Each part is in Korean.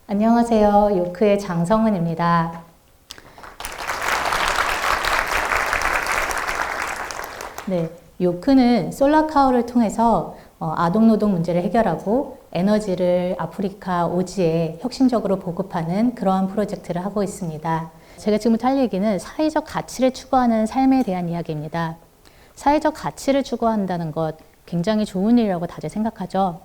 안녕하세요. 요크의 장성은입니다. 네, 요크는 솔라카우를 통해서 아동노동 문제를 해결하고 에너지를 아프리카 오지에 혁신적으로 보급하는 그러한 프로젝트를 하고 있습니다. 제가 지금부터 할 얘기는 사회적 가치를 추구하는 삶에 대한 이야기입니다. 사회적 가치를 추구한다는 것 굉장히 좋은 일이라고 다들 생각하죠.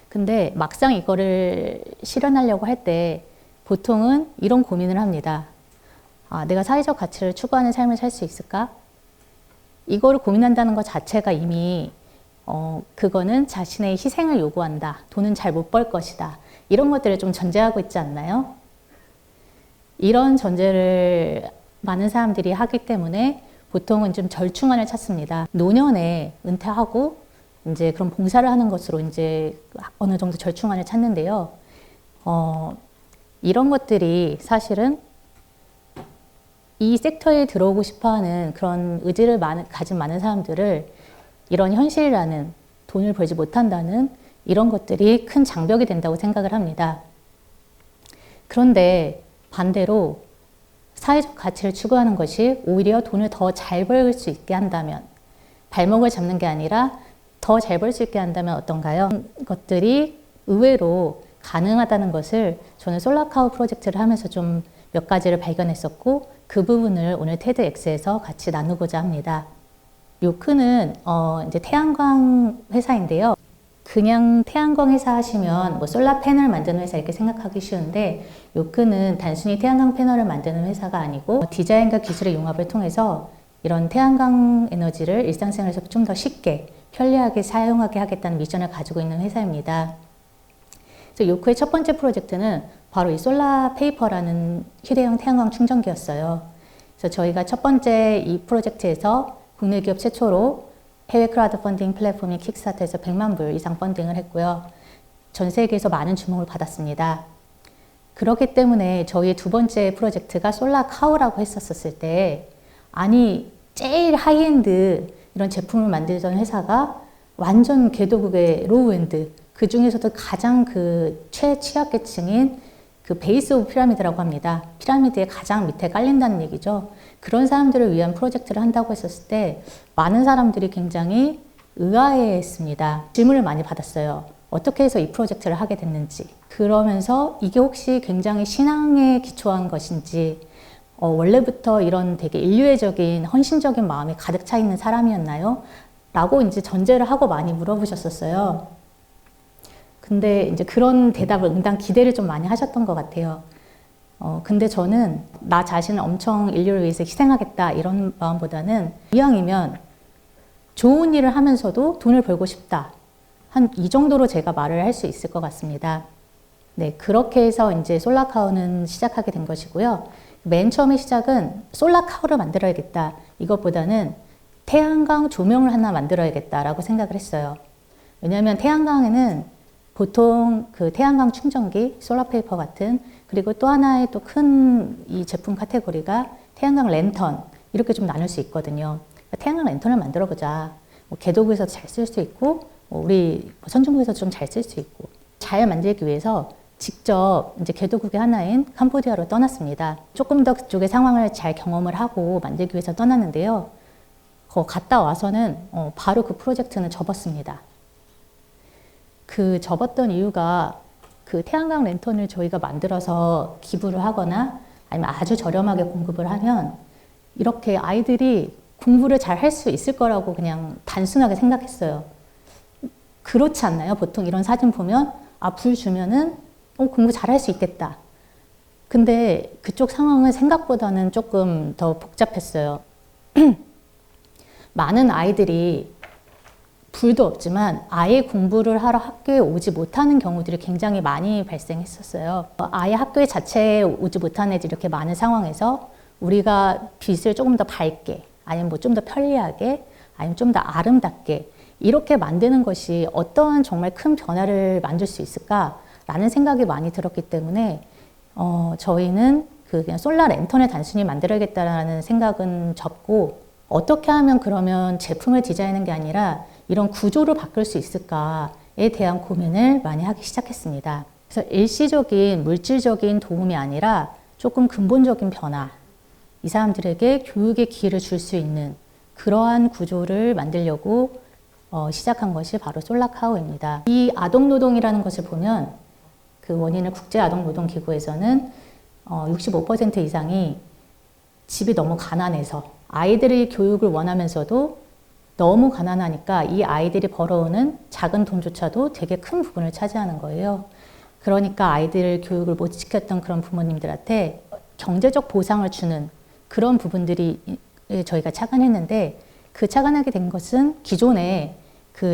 근데 막상 이거를 실현하려고 할 때 보통은 이런 고민을 합니다. 내가 사회적 가치를 추구하는 삶을 살 수 있을까? 이거를 고민한다는 것 자체가 이미 그거는 자신의 희생을 요구한다. 돈은 잘 못 벌 것이다. 이런 것들을 좀 전제하고 있지 않나요? 이런 전제를 많은 사람들이 하기 때문에 보통은 좀 절충안을 찾습니다. 노년에 은퇴하고 이제 그런 봉사를 하는 것으로 이제 어느 정도 절충안을 찾는데요. 이런 것들이 사실은 이 섹터에 들어오고 싶어 하는 그런 의지를 가진 많은 사람들을 이런 현실이라는 돈을 벌지 못한다는 이런 것들이 큰 장벽이 된다고 생각을 합니다. 그런데 반대로 사회적 가치를 추구하는 것이 오히려 돈을 더 잘 벌 수 있게 한다면, 발목을 잡는 게 아니라 더 잘 벌 수 있게 한다면 어떤가요? 것들이 의외로 가능하다는 것을 저는 솔라카우 프로젝트를 하면서 좀 몇 가지를 발견했었고, 그 부분을 오늘 테드엑스에서 같이 나누고자 합니다. 요크는 이제 태양광 회사인데요. 그냥 태양광 회사 하시면 뭐 솔라 패널 만드는 회사 이렇게 생각하기 쉬운데, 요크는 단순히 태양광 패널을 만드는 회사가 아니고 디자인과 기술의 융합을 통해서 이런 태양광 에너지를 일상생활에서 좀 더 쉽게 편리하게 사용하게 하겠다는 미션을 가지고 있는 회사입니다. 그래서 요크의 첫 번째 프로젝트는 바로 이 솔라 페이퍼라는 휴대용 태양광 충전기였어요. 그래서 저희가 첫 번째 이 프로젝트에서 국내 기업 최초로 해외 크라우드 펀딩 플랫폼인 킥스타트에서 100만 불 이상 펀딩을 했고요. 전 세계에서 많은 주목을 받았습니다. 그렇기 때문에 저희의 두 번째 프로젝트가 솔라카우라고 했었을 때, 아니 제일 하이엔드 이런 제품을 만들던 회사가 완전 궤도국의 로우엔드, 그 중에서도 가장 그 최취약계층인 그 베이스 오브 피라미드라고 합니다. 피라미드의 가장 밑에 깔린다는 얘기죠. 그런 사람들을 위한 프로젝트를 한다고 했었을 때 많은 사람들이 굉장히 의아해했습니다. 질문을 많이 받았어요. 어떻게 해서 이 프로젝트를 하게 됐는지. 그러면서 이게 혹시 굉장히 신앙에 기초한 것인지, 원래부터 이런 되게 인류애적인 헌신적인 마음이 가득 차 있는 사람이었나요? 라고 이제 전제를 하고 많이 물어보셨었어요. 근데 이제 그런 대답을 응당 기대를 좀 많이 하셨던 것 같아요. 근데 저는 나 자신을 엄청 인류를 위해서 희생하겠다 이런 마음보다는 이왕이면 좋은 일을 하면서도 돈을 벌고 싶다. 한 이 정도로 제가 말을 할 수 있을 것 같습니다. 네, 그렇게 해서 이제 솔라카우는 시작하게 된 것이고요. 맨 처음에 시작은 솔라카우를 만들어야겠다. 이것보다는 태양광 조명을 하나 만들어야겠다라고 생각을 했어요. 왜냐하면 태양광에는 보통 그 태양광 충전기, 솔라페이퍼 같은, 그리고 또 하나의 또 큰 이 제품 카테고리가 태양광 랜턴, 이렇게 좀 나눌 수 있거든요. 그러니까 태양광 랜턴을 만들어 보자. 뭐 개도국에서 잘 쓸 수 있고, 우리 선진국에서 좀 잘 쓸 수 있고, 잘 만들기 위해서 직접 이제 개도국의 하나인 캄보디아로 떠났습니다. 조금 더 그쪽의 상황을 잘 경험을 하고 만들기 위해서 떠났는데요. 갔다 와서는 바로 그 프로젝트는 접었습니다. 그 접었던 이유가 그 태양광 랜턴을 저희가 만들어서 기부를 하거나 아니면 아주 저렴하게 공급을 하면 이렇게 아이들이 공부를 잘 할 수 있을 거라고 그냥 단순하게 생각했어요. 그렇지 않나요? 보통 이런 사진 보면 불 주면은 공부 잘 할 수 있겠다. 근데 그쪽 상황은 생각보다는 조금 더 복잡했어요. 많은 아이들이 불도 없지만 아예 공부를 하러 학교에 오지 못하는 경우들이 굉장히 많이 발생했었어요. 아예 학교에 자체에 오지 못하는 애들이 이렇게 많은 상황에서 우리가 빛을 조금 더 밝게, 아니면 뭐 좀 더 편리하게, 아니면 좀 더 아름답게 이렇게 만드는 것이 어떠한 정말 큰 변화를 만들 수 있을까라는 생각이 많이 들었기 때문에 저희는 그냥 솔라 랜턴을 단순히 만들어야겠다라는 생각은 접고, 어떻게 하면 그러면 제품을 디자인하는 게 아니라 이런 구조를 바꿀 수 있을까에 대한 고민을 많이 하기 시작했습니다. 그래서 일시적인 물질적인 도움이 아니라 조금 근본적인 변화, 이 사람들에게 교육의 기회를 줄 수 있는 그러한 구조를 만들려고 시작한 것이 바로 솔라카우입니다. 이 아동노동이라는 것을 보면 그 원인을 국제아동노동기구에서는 65% 이상이 집이 너무 가난해서 아이들의 교육을 원하면서도 너무 가난하니까 이 아이들이 벌어오는 작은 돈조차도 되게 큰 부분을 차지하는 거예요. 그러니까 아이들 교육을 못 시켰던 그런 부모님들한테 경제적 보상을 주는 그런 부분들이 저희가 착안했는데, 그 착안하게 된 것은 기존에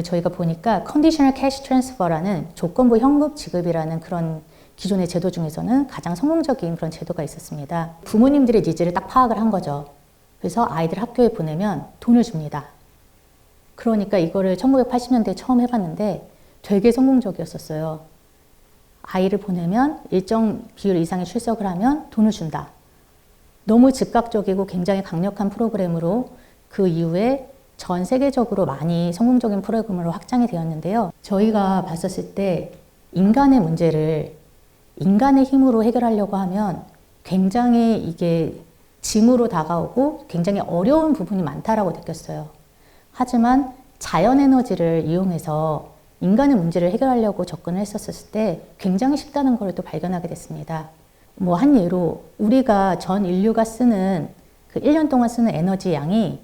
저희가 보니까 컨디셔널 캐시 트랜스퍼라는 조건부 현금 지급이라는 그런 기존의 제도 중에서는 가장 성공적인 그런 제도가 있었습니다. 부모님들의 니즈를 딱 파악을 한 거죠. 그래서 아이들 학교에 보내면 돈을 줍니다. 그러니까 이거를 1980년대에 처음 해봤는데 되게 성공적이었었어요. 아이를 보내면 일정 비율 이상의 출석을 하면 돈을 준다. 너무 즉각적이고 굉장히 강력한 프로그램으로 그 이후에 전 세계적으로 많이 성공적인 프로그램으로 확장이 되었는데요. 저희가 봤었을 때 인간의 문제를 인간의 힘으로 해결하려고 하면 굉장히 이게 짐으로 다가오고 굉장히 어려운 부분이 많다라고 느꼈어요. 하지만 자연에너지를 이용해서 인간의 문제를 해결하려고 접근을 했었을 때 굉장히 쉽다는 걸 또 발견하게 됐습니다. 한 예로 우리가 전 인류가 쓰는 그 1년 동안 쓰는 에너지 양이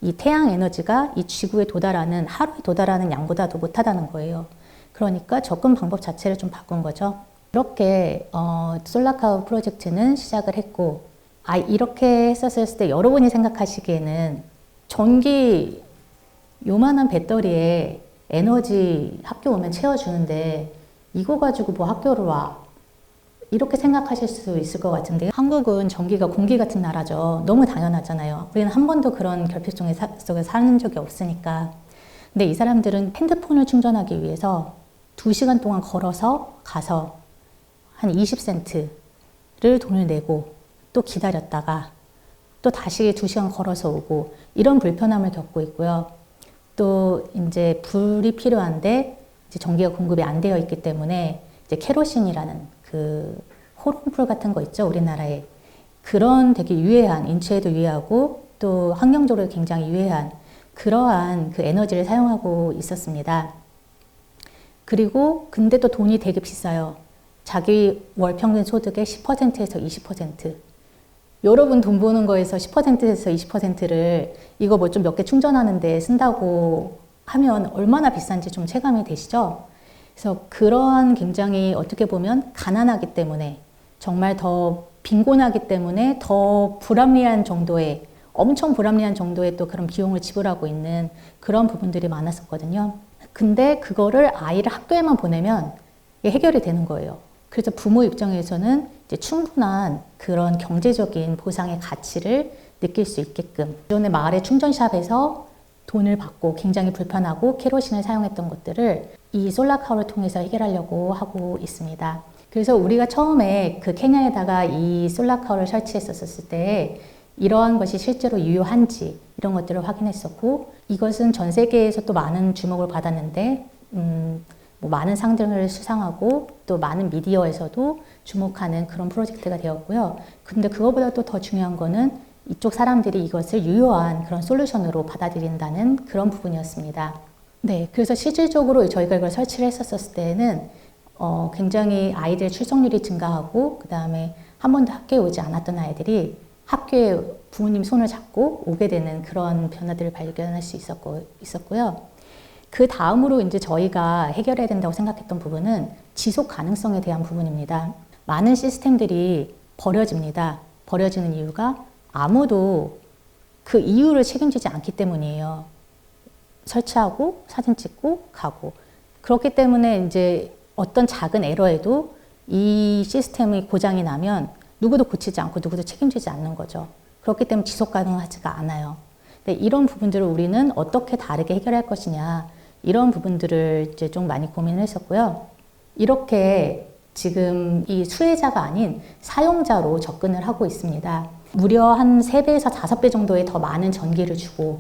이 태양 에너지가 이 지구에 도달하는 하루에 도달하는 양보다도 못하다는 거예요. 그러니까 접근 방법 자체를 좀 바꾼 거죠. 이렇게 솔라카우 프로젝트는 시작을 했고, 이렇게 했었을 때 여러분이 생각하시기에는 전기 요만한 배터리에 에너지 학교 오면 채워주는데 이거 가지고 뭐 학교를 와, 이렇게 생각하실 수 있을 것 같은데, 한국은 전기가 공기 같은 나라죠. 너무 당연하잖아요. 우리는 한 번도 그런 결핍 속에 사는 적이 없으니까. 근데 이 사람들은 핸드폰을 충전하기 위해서 2시간 동안 걸어서 가서 한 20센트를 돈을 내고 또 기다렸다가 또 다시 2시간 걸어서 오고, 이런 불편함을 겪고 있고요. 또 이제 불이 필요한데 이제 전기가 공급이 안 되어 있기 때문에 이제 케로신이라는 그 호롱불 같은 거 있죠, 우리나라에. 그런 되게 유해한, 인체에도 유해하고 또 환경적으로 굉장히 유해한 그러한 그 에너지를 사용하고 있었습니다. 그리고 근데 또 돈이 되게 비싸요. 자기 월 평균 소득의 10%에서 20%. 여러분 돈 버는 거에서 10%에서 20%를 이거 뭐 좀 몇 개 충전하는데 쓴다고 하면 얼마나 비싼지 좀 체감이 되시죠? 그래서 그러한 굉장히 어떻게 보면 가난하기 때문에, 정말 더 빈곤하기 때문에 더 불합리한 정도의, 엄청 불합리한 정도의 또 그런 비용을 지불하고 있는 그런 부분들이 많았었거든요. 근데 그거를 아이를 학교에만 보내면 이게 해결이 되는 거예요. 그래서 부모 입장에서는 이제 충분한 그런 경제적인 보상의 가치를 느낄 수 있게끔, 기존의 마을의 충전샵에서 돈을 받고 굉장히 불편하고 케로신을 사용했던 것들을 이 솔라카우를 통해서 해결하려고 하고 있습니다. 그래서 우리가 처음에 그 케냐에다가 이 솔라카우를 설치했었을 때 이러한 것이 실제로 유효한지 이런 것들을 확인했었고, 이것은 전 세계에서 또 많은 주목을 받았는데 많은 상들을 수상하고 또 많은 미디어에서도 주목하는 그런 프로젝트가 되었고요. 근데 그거보다 또 더 중요한 거는 이쪽 사람들이 이것을 유효한 그런 솔루션으로 받아들인다는 그런 부분이었습니다. 네, 그래서 실질적으로 저희가 이걸 설치를 했었을 때는 굉장히 아이들의 출석률이 증가하고, 그 다음에 한 번도 학교에 오지 않았던 아이들이 학교에 부모님 손을 잡고 오게 되는 그런 변화들을 발견할 수 있었고요. 그 다음으로 이제 저희가 해결해야 된다고 생각했던 부분은 지속 가능성에 대한 부분입니다. 많은 시스템들이 버려집니다. 버려지는 이유가 아무도 그 이유를 책임지지 않기 때문이에요. 설치하고 사진 찍고 가고. 그렇기 때문에 이제 어떤 작은 에러에도 이 시스템이 고장이 나면 누구도 고치지 않고 누구도 책임지지 않는 거죠. 그렇기 때문에 지속 가능하지가 않아요. 근데 이런 부분들을 우리는 어떻게 다르게 해결할 것이냐, 이런 부분들을 이제 좀 많이 고민을 했었고요. 이렇게 지금 이 수혜자가 아닌 사용자로 접근을 하고 있습니다. 무려 한 3배에서 5배 정도의 더 많은 전기를 주고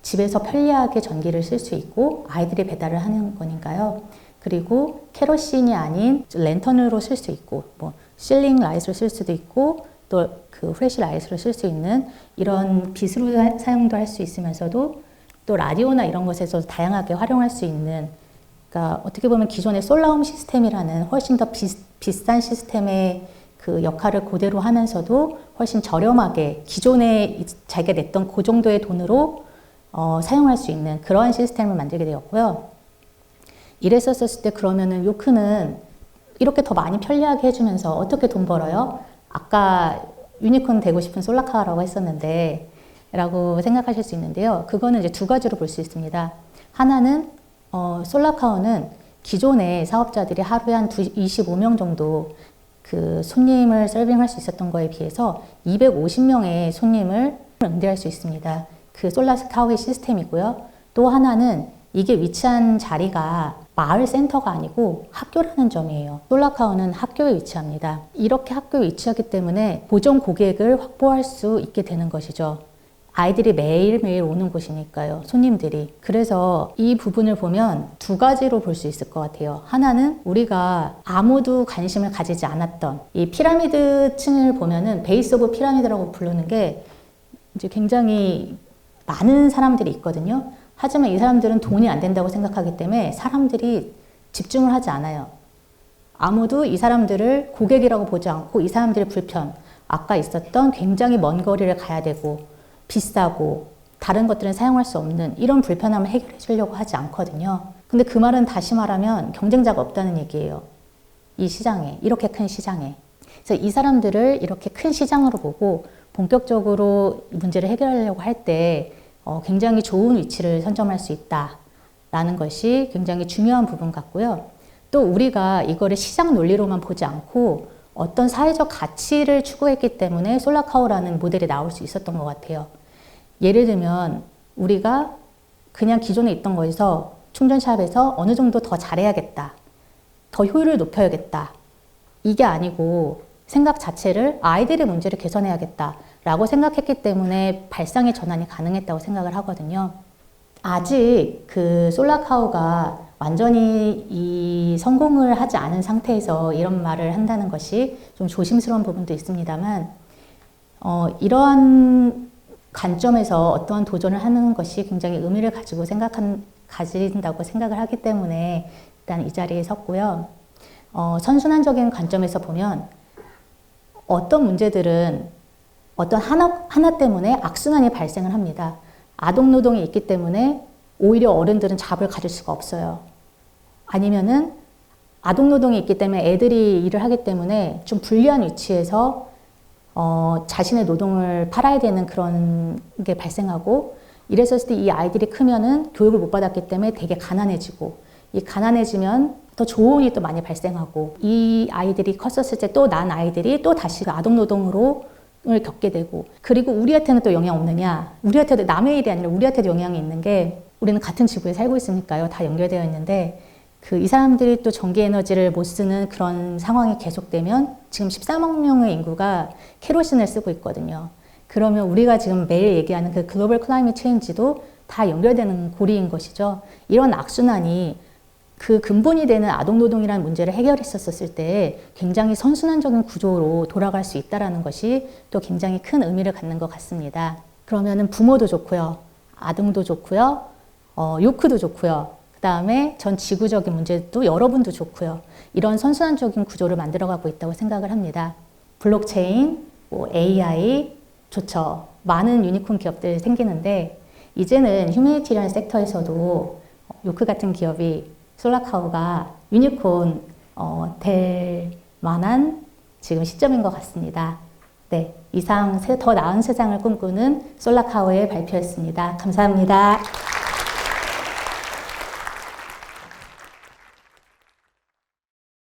집에서 편리하게 전기를 쓸 수 있고 아이들이 배달을 하는 거니까요. 그리고 캐로신이 아닌 랜턴으로 쓸 수 있고, 뭐 실링 라이트로 쓸 수도 있고, 또 그 프레시 라이트로 쓸 수 있는 이런 빛으로 사용도 할 수 있으면서도 또 라디오나 이런 것에서 다양하게 활용할 수 있는, 그러니까 어떻게 보면 기존의 솔라홈 시스템이라는 훨씬 더 비싼 시스템의 그 역할을 그대로 하면서도 훨씬 저렴하게 기존에 자기가 냈던 그 정도의 돈으로 사용할 수 있는 그러한 시스템을 만들게 되었고요. 이랬었을 때 그러면은 요크는 이렇게 더 많이 편리하게 해주면서 어떻게 돈 벌어요? 아까 유니콘 되고 싶은 솔라카라고 했었는데 라고 생각하실 수 있는데요. 그거는 이제 두 가지로 볼 수 있습니다. 하나는 솔라카오는 기존의 사업자들이 하루에 한 25명 정도 그 손님을 서빙할 수 있었던 거에 비해서 250명의 손님을 응대할 수 있습니다. 그 솔라카오의 시스템이고요. 또 하나는 이게 위치한 자리가 마을 센터가 아니고 학교라는 점이에요. 솔라카오는 학교에 위치합니다. 이렇게 학교에 위치하기 때문에 고정 고객을 확보할 수 있게 되는 것이죠. 아이들이 매일매일 오는 곳이니까요. 손님들이. 그래서 이 부분을 보면 두 가지로 볼 수 있을 것 같아요. 하나는 우리가 아무도 관심을 가지지 않았던 이 피라미드 층을 보면은 베이스 오브 피라미드라고 부르는 게 이제 굉장히 많은 사람들이 있거든요. 하지만 이 사람들은 돈이 안 된다고 생각하기 때문에 사람들이 집중을 하지 않아요. 아무도 이 사람들을 고객이라고 보지 않고 이 사람들의 불편, 아까 있었던 굉장히 먼 거리를 가야 되고 비싸고 다른 것들은 사용할 수 없는 이런 불편함을 해결해 주려고 하지 않거든요. 근데 그 말은 다시 말하면 경쟁자가 없다는 얘기예요. 이 시장에, 이렇게 큰 시장에. 그래서 이 사람들을 이렇게 큰 시장으로 보고 본격적으로 문제를 해결하려고 할 때 굉장히 좋은 위치를 선점할 수 있다라는 것이 굉장히 중요한 부분 같고요. 또 우리가 이거를 시장 논리로만 보지 않고 어떤 사회적 가치를 추구했기 때문에 솔라카오라는 모델이 나올 수 있었던 것 같아요. 예를 들면 우리가 그냥 기존에 있던 거에서 충전샵에서 어느 정도 더 잘해야겠다. 더 효율을 높여야겠다. 이게 아니고 생각 자체를 아이들의 문제를 개선해야겠다 라고 생각했기 때문에 발상의 전환이 가능했다고 생각을 하거든요. 아직 그 솔라카오가 완전히 이 성공을 하지 않은 상태에서 이런 말을 한다는 것이 좀 조심스러운 부분도 있습니다만 이러한 관점에서 어떠한 도전을 하는 것이 굉장히 의미를 가진다고 생각을 하기 때문에 일단 이 자리에 섰고요. 선순환적인 관점에서 보면 어떤 문제들은 어떤 하나 때문에 악순환이 발생을 합니다. 아동노동이 있기 때문에 오히려 어른들은 잡을 가질 수가 없어요. 아니면은 아동노동이 있기 때문에 애들이 일을 하기 때문에 좀 불리한 위치에서 자신의 노동을 팔아야 되는 그런 게 발생하고 이랬었을 때 이 아이들이 크면은 교육을 못 받았기 때문에 되게 가난해지고 이 가난해지면 더 좋은 일이 또 많이 발생하고 이 아이들이 컸었을 때 또 난 아이들이 또 다시 아동노동으로 을 겪게 되고 그리고 우리한테는 또 영향 없느냐 우리한테도 남의 일이 아니라 우리한테도 영향이 있는 게 우리는 같은 지구에 살고 있으니까요. 다 연결되어 있는데 이 사람들이 또 전기 에너지를 못 쓰는 그런 상황이 계속되면 지금 14만 명의 인구가 캐로신을 쓰고 있거든요. 그러면 우리가 지금 매일 얘기하는 그 글로벌 클라이밋 체인지도 다 연결되는 고리인 것이죠. 이런 악순환이 그 근본이 되는 아동노동이라는 문제를 해결했었을 때 굉장히 선순환적인 구조로 돌아갈 수 있다는 것이 또 굉장히 큰 의미를 갖는 것 같습니다. 그러면은 부모도 좋고요. 아동도 좋고요. 요크도 좋고요. 그 다음에 전 지구적인 문제도 여러분도 좋고요. 이런 선순환적인 구조를 만들어가고 있다고 생각을 합니다. 블록체인, AI 좋죠. 많은 유니콘 기업들이 생기는데 이제는 휴머니티리언 섹터에서도 요크 같은 기업이 솔라카오가 유니콘 될 만한 지금 시점인 것 같습니다. 네, 이상 더 나은 세상을 꿈꾸는 솔라카오의 발표였습니다. 감사합니다.